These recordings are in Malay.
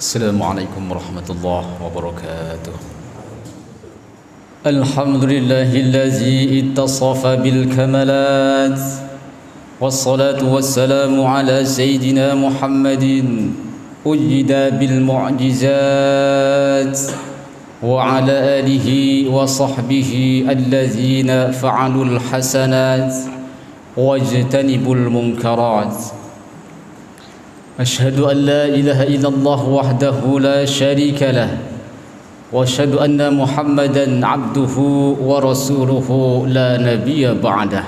السلام عليكم ورحمة الله وبركاته. الحمد لله الذي اتصف بالكمالات، والصلاة والسلام على سيدنا محمد أيد بالمعجزات، وعلى آله وصحبه الذين فعلوا الحسنات واجتنبوا المنكرات. أشهد أن لا إله إلا الله وحده لا شريك له، وأشهد أن محمدا عبده ورسوله لا نبي بعده.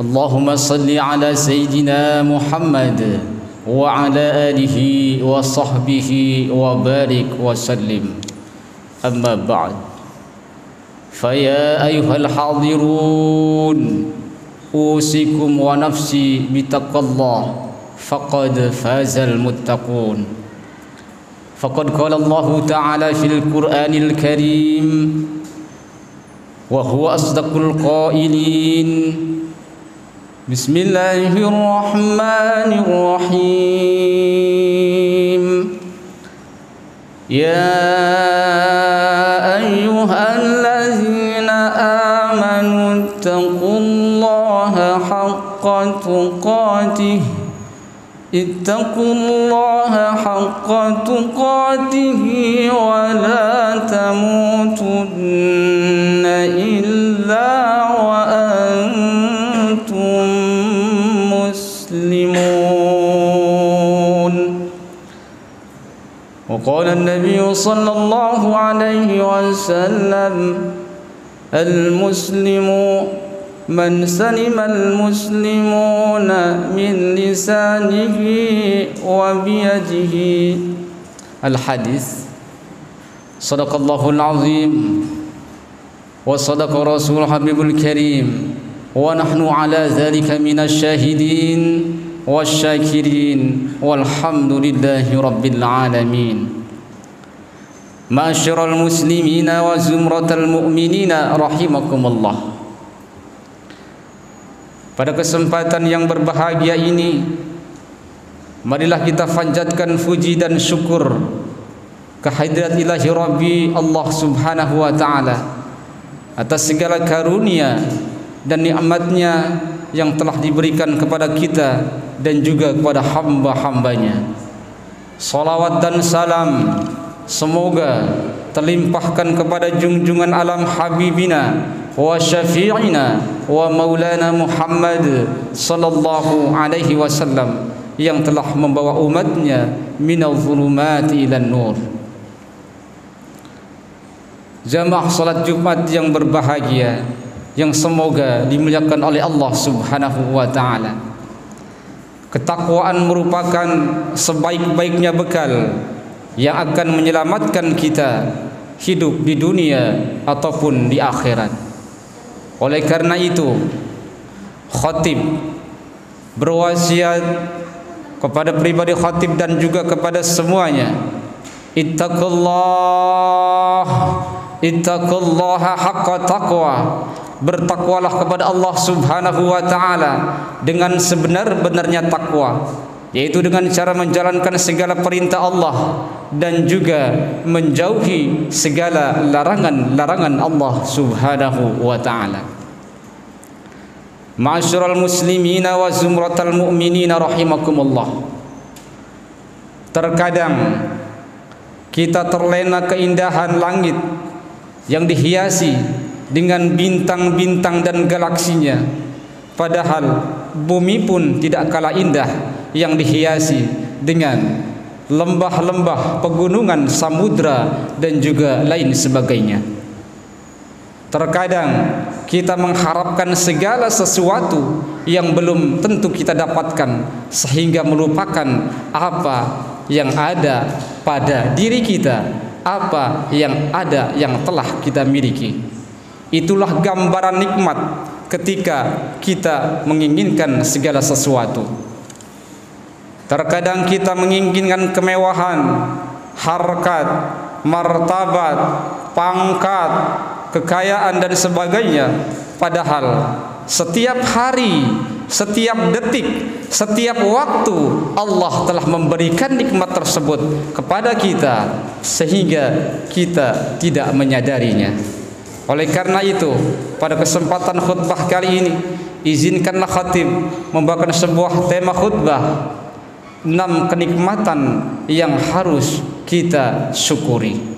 اللهم صل على سيدنا محمد وعلى آله وصحبه وبارك وسلم. أما بعد، فيا أيها الحاضرون، أوصيكم ونفسي بتقوى الله، فقد فاز المتقون. فقد قال الله تعالى في القرآن الكريم، وهو أصدق القائلين: بسم الله الرحمن الرحيم. يا أيها الذين آمنوا اتقوا الله حق تقاته، اتقوا الله حق تقاته ولا تموتن إلا وأنتم مسلمون. وقال النبي صلى الله عليه وسلم: المسلم من سلم المسلمون من لسانه وبيده. الحديث. صدق الله العظيم، وصدق رسول حبيب الكريم، ونحن على ذلك من الشاهدين والشاكرين، والحمد لله رب العالمين. معاشر المسلمين وزمرة المؤمنين رحمكم الله. Pada kesempatan yang berbahagia ini, marilah kita panjatkan puji dan syukur kehadirat ilahi Rabbi Allah Subhanahu wa ta'ala atas segala karunia dan nikmatnya yang telah diberikan kepada kita dan juga kepada hamba-hambanya. Salawat dan salam semoga terlimpahkan kepada junjungan alam Habibina wa syafi'ina wa maulana Muhammad sallallahu alaihi wasallam yang telah membawa umatnya minal zulumati ilan nur. Jamaah salat Jumat yang berbahagia, yang semoga dimuliakan oleh Allah Subhanahu wa ta'ala. Ketakwaan merupakan sebaik-baiknya bekal yang akan menyelamatkan kita hidup di dunia ataupun di akhirat. Oleh karena itu, khatib berwasiat kepada pribadi khatib dan juga kepada semuanya, ittaqullaha haqqa taqwa. Bertakwalah kepada Allah Subhanahu wa ta'ala dengan sebenar-benarnya takwa, yaitu dengan cara menjalankan segala perintah Allah dan juga menjauhi segala larangan-larangan Allah Subhanahu wa ta'ala. Ma'asyiral muslimina wa zumratal mu'minina rahimakumullah. Terkadang kita terlena keindahan langit yang dihiasi dengan bintang-bintang dan galaksinya, padahal bumi pun tidak kalah indah yang dihiasi dengan lembah-lembah, pegunungan, samudra dan juga lain sebagainya. Terkadang kita mengharapkan segala sesuatu yang belum tentu kita dapatkan, sehingga melupakan apa yang ada pada diri kita, apa yang ada yang telah kita miliki. Itulah gambaran nikmat ketika kita menginginkan segala sesuatu. Terkadang kita menginginkan kemewahan, harkat, martabat, pangkat, kekayaan dan sebagainya, padahal setiap hari setiap detik, setiap waktu Allah telah memberikan nikmat tersebut kepada kita sehingga kita tidak menyadarinya. Oleh karena itu, pada kesempatan khutbah kali ini, izinkanlah khatib membawakan sebuah tema khutbah, 6 kenikmatan yang harus kita syukuri.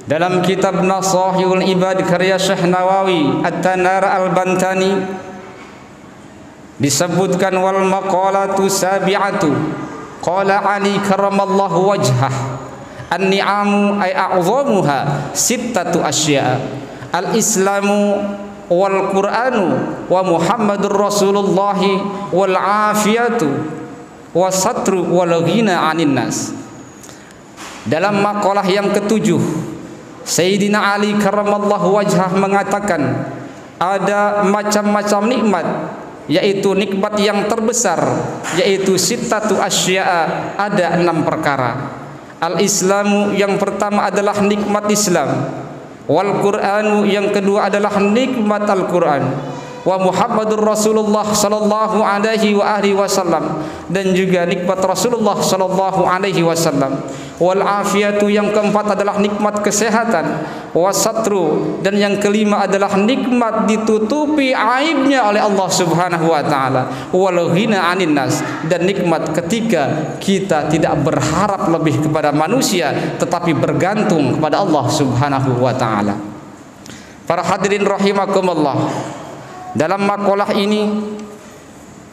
Dalam kitab Nasahihul Ibad karya Syekh Nawawi At-Tanar Al-Bantani disebutkan, wal maqalatu sabi'atu qala Ali karramallahu wajhah an-ni'amu ay a'zamuha sittatu asya' al-islamu wal qur'anu wa muhammadur rasulullah wal afiyatu wa satru wal ghina 'anil nas. Dalam maqalah yang ketujuh, Sayyidina Ali karramallahu wajhah mengatakan ada macam-macam nikmat, yaitu nikmat yang terbesar, yaitu sittatu asya'a, ada 6 perkara. Al-Islamu, yang pertama adalah nikmat Islam. Wal Qur'anu, yang kedua adalah nikmat Al-Quran. Wa Muhammadur Rasulullah sallallahu alaihi wa alihi wasallam, dan juga nikmat Rasulullah sallallahu alaihi wasallam. Wal afiyatu, yang keempat adalah nikmat kesehatan. Wasatru, dan yang kelima adalah nikmat ditutupi aibnya oleh Allah Subhanahu wa taala. Wal ghina 'anil nas, dan nikmat ketika kita tidak berharap lebih kepada manusia tetapi bergantung kepada Allah Subhanahu wa taala. Para hadirin rahimakumullah, dalam maqalah ini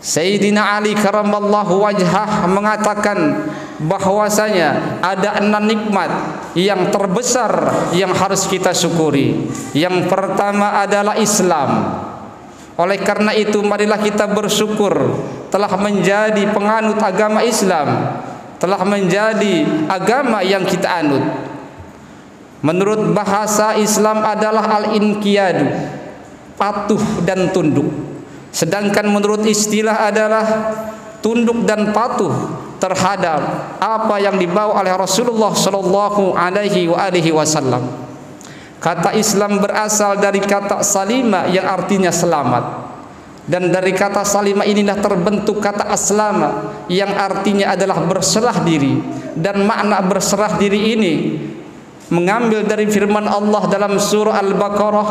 Sayyidina Ali karramallahu wajhah mengatakan bahwasanya ada 6 nikmat yang terbesar yang harus kita syukuri. Yang pertama adalah Islam. Oleh karena itu, marilah kita bersyukur telah menjadi penganut agama Islam, telah menjadi agama yang kita anut. Menurut bahasa Islam adalah al-inqiyadu, patuh dan tunduk. Sedangkan menurut istilah adalah tunduk dan patuh terhadap apa yang dibawa oleh Rasulullah sallallahu alaihi wasallam. Kata Islam berasal dari kata salima yang artinya selamat. Dan dari kata salima inilah terbentuk kata aslama yang artinya adalah berserah diri. Dan makna berserah diri ini mengambil dari firman Allah dalam surah Al-Baqarah,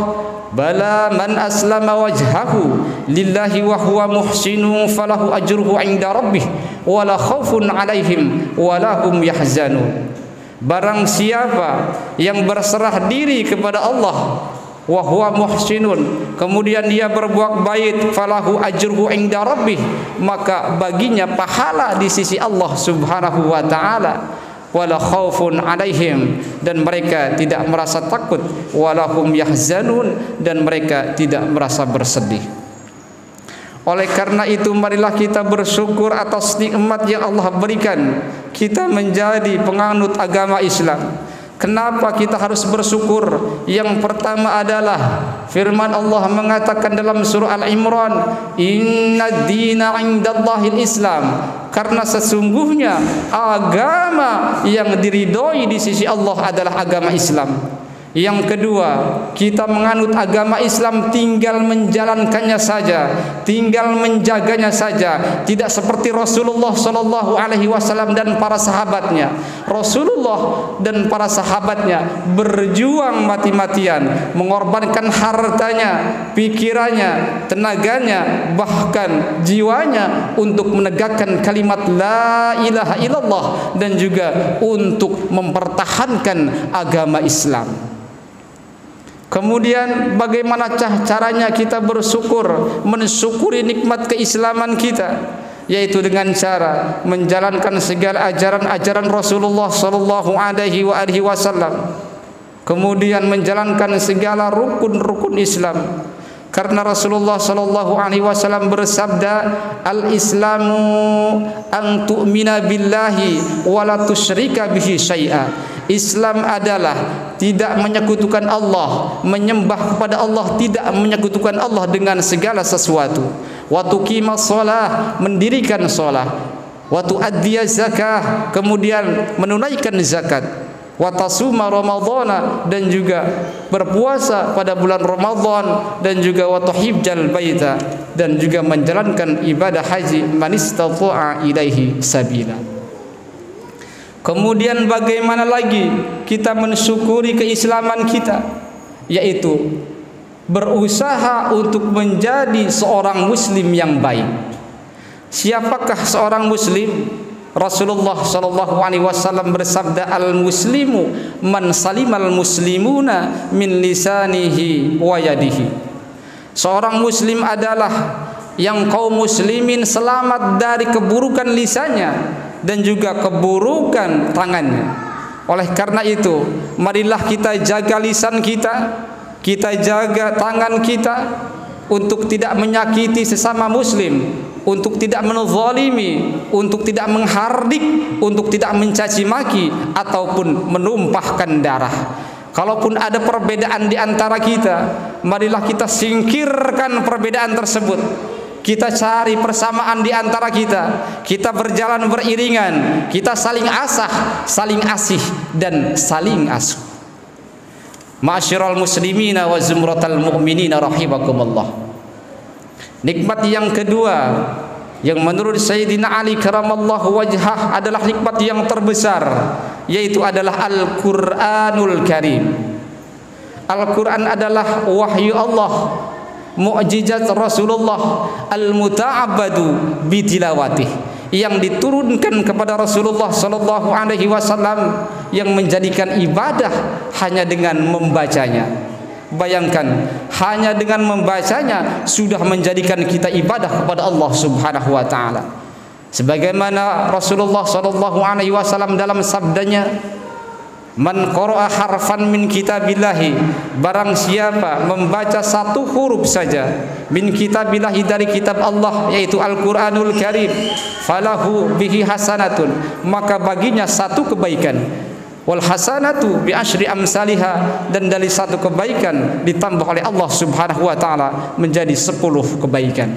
bala man aslama wajhahu lillahi wa huwa muhsinun falahu ajruhu 'inda rabbih wala khaufun 'alaihim wala hum yahzanun. Barang siapa yang berserah diri kepada Allah, wa huwa muhsinun, kemudian dia berbuat baik, falahu ajruhu 'inda rabbih, maka baginya pahala di sisi Allah Subhanahu wa taala. Wala khaufun 'alaihim, dan mereka tidak merasa takut, walahum yahzanun, dan mereka tidak merasa bersedih. Oleh karena itu, marilah kita bersyukur atas nikmat yang Allah berikan kita menjadi penganut agama Islam. Kenapa kita harus bersyukur? Yang pertama adalah firman Allah mengatakan dalam surah Al-Imran, inna dina 'indallahil Islam, karena sesungguhnya agama yang diridhoi di sisi Allah adalah agama Islam. Yang kedua, kita menganut agama Islam tinggal menjalankannya saja, tinggal menjaganya saja, tidak seperti Rasulullah sallallahu alaihi wasallam dan para sahabatnya. Rasulullah dan para sahabatnya berjuang mati-matian, mengorbankan hartanya, pikirannya, tenaganya, bahkan jiwanya untuk menegakkan kalimat la ilaha illallah dan juga untuk mempertahankan agama Islam. Kemudian bagaimana caranya kita bersyukur, mensyukuri nikmat keislaman kita, yaitu dengan cara menjalankan segala ajaran-ajaran Rasulullah sallallahu alaihi wasallam. Kemudian menjalankan segala rukun-rukun Islam. Karena Rasulullah sallallahu alaihi wasallam bersabda, al-islamu an tu'mina billahi wa la tusyrika bihi syai'a. Islam adalah tidak menyekutukan Allah, menyembah kepada Allah, tidak menyekutukan Allah dengan segala sesuatu. Wa tuqimas shalah, mendirikan salat. Wa tu'addiya zakah, kemudian menunaikan zakat. wa tasuma ramadhana, dan juga berpuasa pada bulan Ramadan, dan juga wa tuhibjal baita, dan juga menjalankan ibadah haji man istata'a ilaihi sabila. Kemudian bagaimana lagi kita mensyukuri keislaman kita, yaitu berusaha untuk menjadi seorang muslim yang baik. Siapakah seorang muslim? Rasulullah sallallahu alaihi wasallam bersabda, al-muslimu man salimal muslimuna min lisanihi wa yadihi. Seorang muslim adalah yang kaum muslimin selamat dari keburukan lisannya dan juga keburukan tangannya. Oleh karena itu, marilah kita jaga lisan kita, kita jaga tangan kita untuk tidak menyakiti sesama muslim, untuk tidak menzalimi, untuk tidak menghardik, untuk tidak mencaci maki ataupun menumpahkan darah. Kalaupun ada perbedaan di antara kita, marilah kita singkirkan perbedaan tersebut. Kita cari persamaan di antara kita. Kita berjalan beriringan, kita saling asah, saling asih, dan saling asuh. Ma'asyiral muslimina wa zumratal mu'minina rahimakumullah. Nikmat yang kedua yang menurut Sayyidina Ali karamallahu wajhah adalah nikmat yang terbesar, yaitu adalah Al-Qur'anul Karim. Al-Qur'an adalah wahyu Allah, mukjizat Rasulullah, al-muta'abbadu bitilawatih, yang diturunkan kepada Rasulullah sallallahu alaihi wasallam, yang menjadikan ibadah hanya dengan membacanya. Bayangkan, hanya dengan membacanya sudah menjadikan kita ibadah kepada Allah Subhanahu wa taala. Sebagaimana Rasulullah sallallahu alaihi wasallam dalam sabdanya, man qara'a harfan min kitabillahi, barang siapa membaca satu huruf saja min kitabillahi, dari kitab Allah, yaitu Al-Qur'anul Karim, falahu bihi hasanatun, maka baginya satu kebaikan. Wal hasanatu bi asyri amsalihha, dan dari satu kebaikan ditambah oleh Allah Subhanahu wa taala menjadi 10 kebaikan.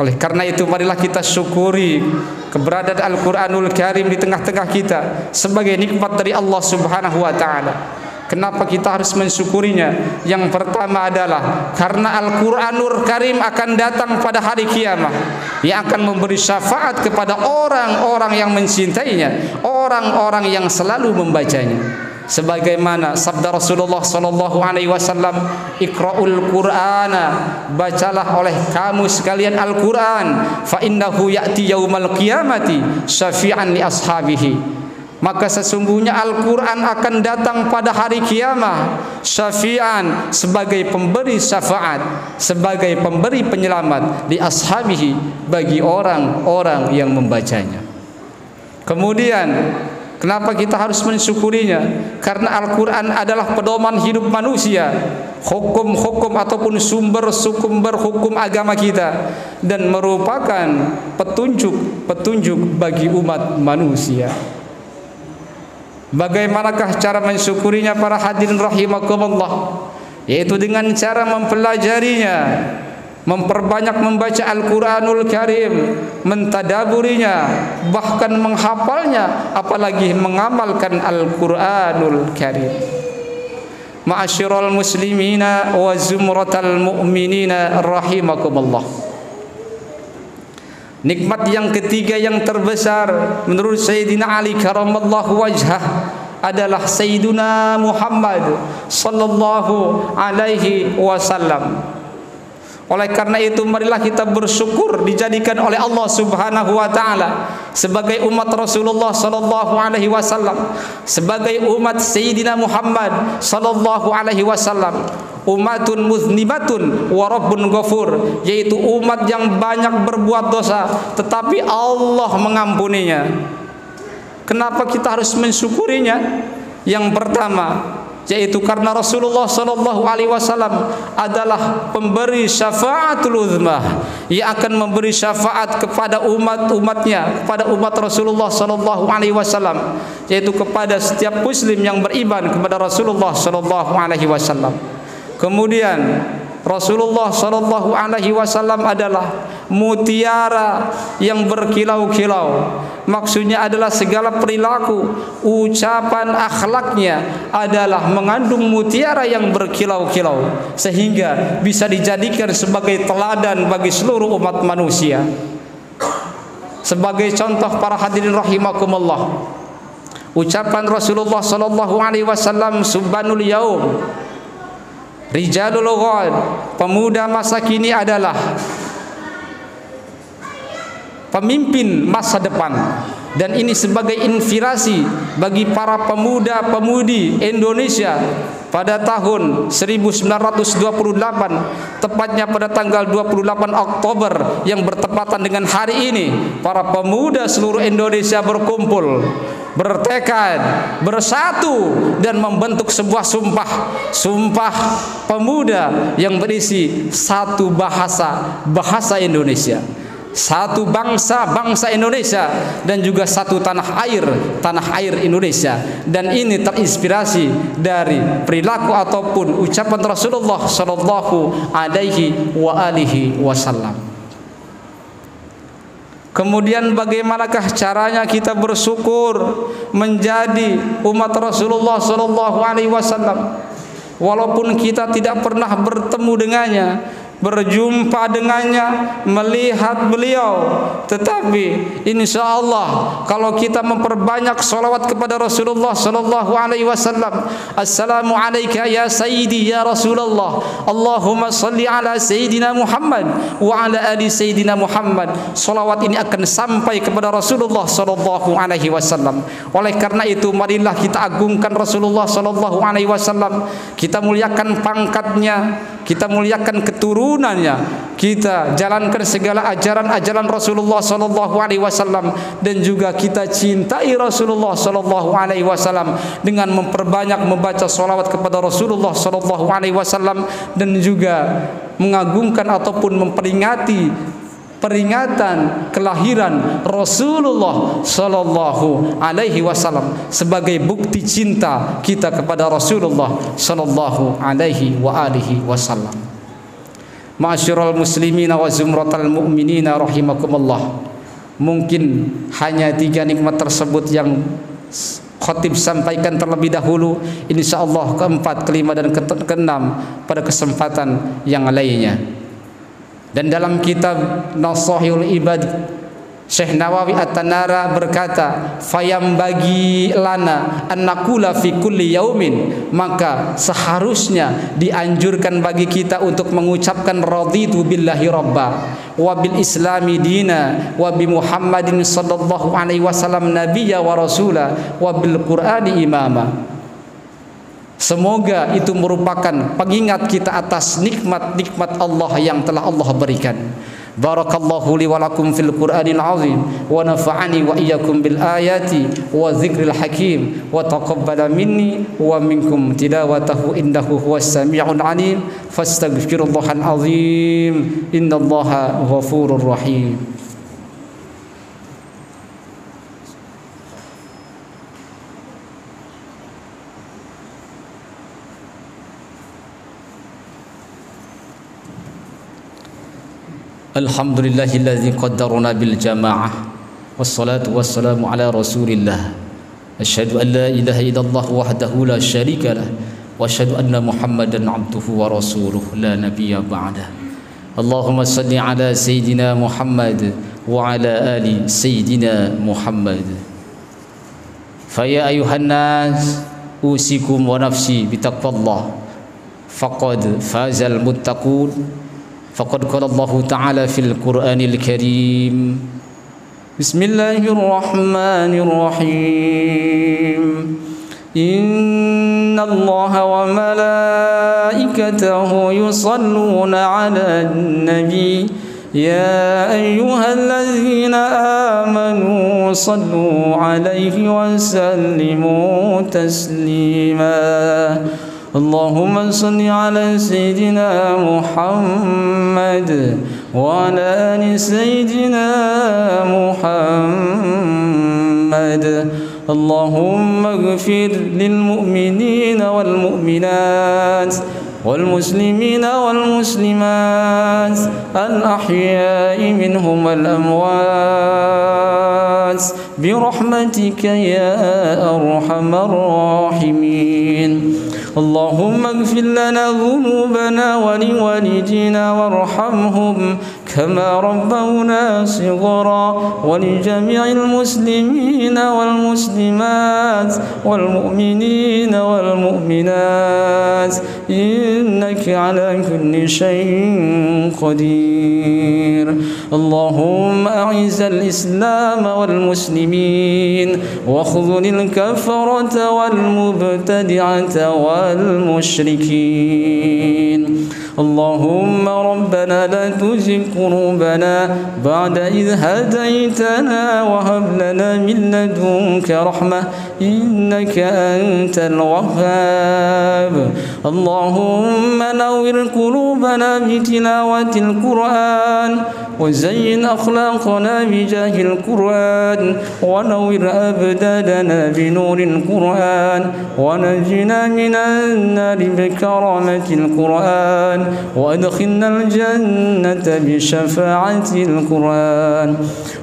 Oleh karena itu, marilah kita syukuri keberadaan Al-Qur'anul Karim di tengah-tengah kita sebagai nikmat dari Allah Subhanahu wa taala. Kenapa kita harus mensyukurinya? Yang pertama adalah karena Al-Qur'anul Karim akan datang pada hari kiamat, yang akan memberi syafaat kepada orang-orang yang mencintainya, orang-orang yang selalu membacanya. Sebagaimana sabda Rasulullah sallallahu alaihi wasallam, Iqra'ul Qur'ana, bacalah oleh kamu sekalian Al-Qur'an, fa innahu ya'ti yaumal qiyamati syafi'an li ashabihi. Maka sesungguhnya Al-Quran akan datang pada hari kiamat syafi'an, sebagai pemberi syafaat, sebagai pemberi penyelamat, di ashabihi, bagi orang-orang yang membacanya. Kemudian kenapa kita harus mensyukurinya? Karena Al-Quran adalah pedoman hidup manusia, hukum-hukum ataupun sumber-sumber hukum agama kita, dan merupakan petunjuk bagi umat manusia. Bagaimanakah cara mensyukurinya para hadirin rahimakumullah? Yaitu dengan cara mempelajarinya, memperbanyak membaca Al-Quranul Karim, mentadaburinya, bahkan menghafalnya, apalagi mengamalkan Al-Quranul Karim. Ma'asyiral muslimina wa zumratal mu'minina rahimakumullah. Nikmat yang ketiga yang terbesar menurut Sayyidina Ali karamallahu wajhah adalah Sayyiduna Muhammad sallallahu alaihi wasallam. Oleh karena itu, marilah kita bersyukur dijadikan oleh Allah Subhanahu wa taala sebagai umat Rasulullah sallallahu alaihi wasallam, sebagai umat Sayyidina Muhammad sallallahu alaihi wasallam, umatun muznibatun wa rabbun ghafur, yaitu umat yang banyak berbuat dosa tetapi Allah mengampuninya. Kenapa kita harus mensyukurinya? Yang pertama, yaitu karena Rasulullah sallallahu alaihi wasallam adalah pemberi syafaatul uzmah, yang akan memberi syafaat kepada umat-umatnya, kepada umat Rasulullah sallallahu alaihi wasallam, yaitu kepada setiap muslim yang beriman kepada Rasulullah sallallahu alaihi wasallam. Kemudian Rasulullah sallallahu alaihi wasallam adalah mutiara yang berkilau-kilau. Maksudnya adalah segala perilaku, ucapan, akhlaknya adalah mengandung mutiara yang berkilau-kilau, sehingga bisa dijadikan sebagai teladan bagi seluruh umat manusia. Sebagai contoh para hadirin rahimakumullah, ucapan Rasulullah sallallahu alaihi wasallam, subhanul yaum rijalul ghad, pemuda masa kini adalah pemimpin masa depan. Dan ini sebagai inspirasi bagi para pemuda-pemudi Indonesia pada tahun 1928, tepatnya pada tanggal 28 Oktober yang bertepatan dengan hari ini. Para pemuda seluruh Indonesia berkumpul, bertekad, bersatu, dan membentuk sebuah sumpah pemuda yang berisi satu bahasa Indonesia, satu bangsa Indonesia, dan juga satu tanah air Indonesia. Dan ini terinspirasi dari perilaku ataupun ucapan Rasulullah sallallahu alaihi wasallam. Kemudian bagaimanakah caranya kita bersyukur menjadi umat Rasulullah sallallahu alaihi wasallam? Walaupun kita tidak pernah bertemu dengannya, berjumpa dengannya, melihat beliau, tetapi insya Allah kalau kita memperbanyak salawat kepada Rasulullah sallallahu alaihi wasallam, assalamu alayka ya sayyidi ya Rasulullah, Allahumma salli ala sayyidina Muhammad wa ala ali sayyidina Muhammad, salawat ini akan sampai kepada Rasulullah sallallahu alaihi wasallam. Oleh karena itu, marilah kita agungkan Rasulullah sallallahu alaihi wasallam, kita muliakan pangkatnya, kita muliakan keturunannya, kita jalankan segala ajaran-ajaran Rasulullah sallallahu alaihi wasallam, dan juga kita cintai Rasulullah sallallahu alaihi wasallam dengan memperbanyak membaca salawat kepada Rasulullah sallallahu alaihi wasallam, dan juga mengagungkan ataupun memperingati peringatan kelahiran Rasulullah sallallahu alaihi wasallam sebagai bukti cinta kita kepada Rasulullah sallallahu alaihi wasallam. Ma'asyiral muslimina wa zumratal mu'minina rahimakumullah. Mungkin hanya 3 nikmat tersebut yang khatib sampaikan terlebih dahulu. Insyaallah keempat, kelima, dan keenam pada kesempatan yang lainnya. Dan dalam kitab Nasahihul Ibad, Syekh Nawawi At-Tanara berkata, fayam bagi lana an naqula fi kulli yaumin, maka seharusnya dianjurkan bagi kita untuk mengucapkan raditu billahi rabba wa bil islami dina wa bi Muhammadin sallallahu alaihi wasallam nabiyya wa rasula wa bil qur'ani imama. Semoga itu merupakan pengingat kita atas nikmat-nikmat Allah yang telah Allah berikan. Barakallahu li wa lakum fil Qur'anil azim wa nafa'ani wa iyyakum bil ayati wa dzikril hakim wa taqabbala minni wa minkum tilawatahu innahu huwas samiul alim fastaghfirullahal azim innallaha ghafurur rahim. Alhamdulillahilladzi qaddarana bil jamaah wassalatu wassalamu ala rasulillah asyhadu an la ilaha illallah wahdahu la syarika lah wa asyhadu anna muhammadan abduhu wa rasuluh la nabiyya ba'dah. Allahumma salli ala sayyidina Muhammad wa ala ali sayyidina Muhammad. Faya ayuhan nas usikum wa nafsi bitaqwallah faqad fazal muttaqun. Faqad qala Allah Ta'ala fil Qur'anil Karim. Bismillahirrahmanirrahim. Inna Allah wa malaikatahu yusalluna 'alan nabi ya ayyuhalladzina amanu sallu 'alaihi wa sallimu taslima. Allahumma salli ala sayyidina Muhammad wa ala ali sayyidina Muhammad. Allahumma ighfir lil mu'minina wal mu'minat والمسلمين والمسلمات الأحياء منهم والأموات برحمتك يا أرحم الراحمين. اللهم اغفر لنا ذنوبنا ولوالدينا وارحمهم كما ربونا صغرا، ولجميع المسلمين والمسلمات والمؤمنين والمؤمنات إنك على كل شيء قدير. اللهم أعز الإسلام والمسلمين واخذل الكفرة والمبتدعة والمشركين. اللهم ربنا لا تزغ قلوبنا بعد إذ هديتنا وهب لنا من لدنك رحمة إنك أنت الوهاب. اللهم نور قلوبنا بتلاوة القرآن وزين أخلاقنا بجاه القرآن ونور أبداننا بنور القرآن ونجنا من النار بكرامة القرآن وأدخلنا الجنة بشفاعة القرآن.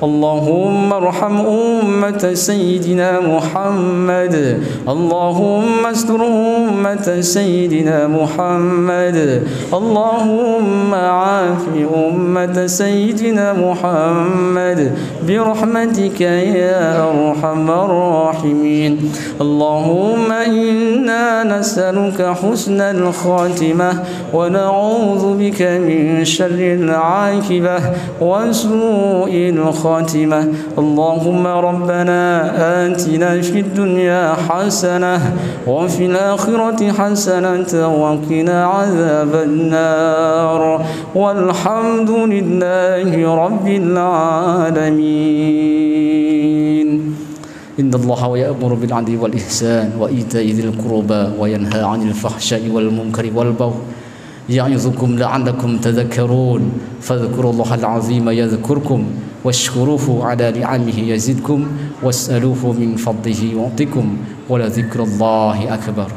اللهم ارحم أمة سيدنا محمد. اللهم استر أمة سيدنا محمد. اللهم عاف أمة سيدنا محمد برحمتك يا أرحم الراحمين. اللهم إنا نسألك حسن الخاتمة ونعوذ بك من شر العاقبة وسوء الخاتمة. اللهم ربنا آتنا في الدنيا حسنة وفي الآخرة حسنة وقنا عذاب النار والحمد لله رب العالمين. إن الله يأمر بالعدل والإحسان وإيتاء ذي القربى وينهى عن الفحشاء والمنكر والبغي يعظكم لعلكم تذكرون. فاذكروا الله العظيم يذكركم واشكروه على نعمه يزدكم واسألوه من فضله يعطكم ولذكر الله أكبر.